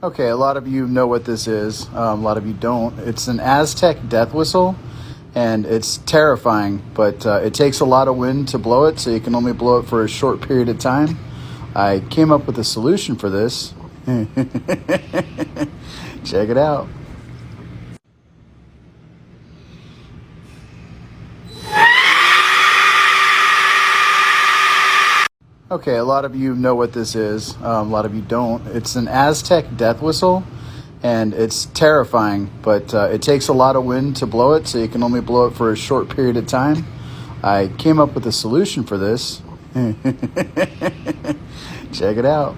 Okay, a lot of you know what this is. A lot of you don't. It's an Aztec death whistle, and it's terrifying, but it takes a lot of wind to blow it, so you can only blow it for a short period of time. I came up with a solution for this. Check it out. Okay, a lot of you know what this is. A lot of you don't. It's an Aztec death whistle, and it's terrifying, but it takes a lot of wind to blow it, so you can only blow it for a short period of time. I came up with a solution for this. Check it out.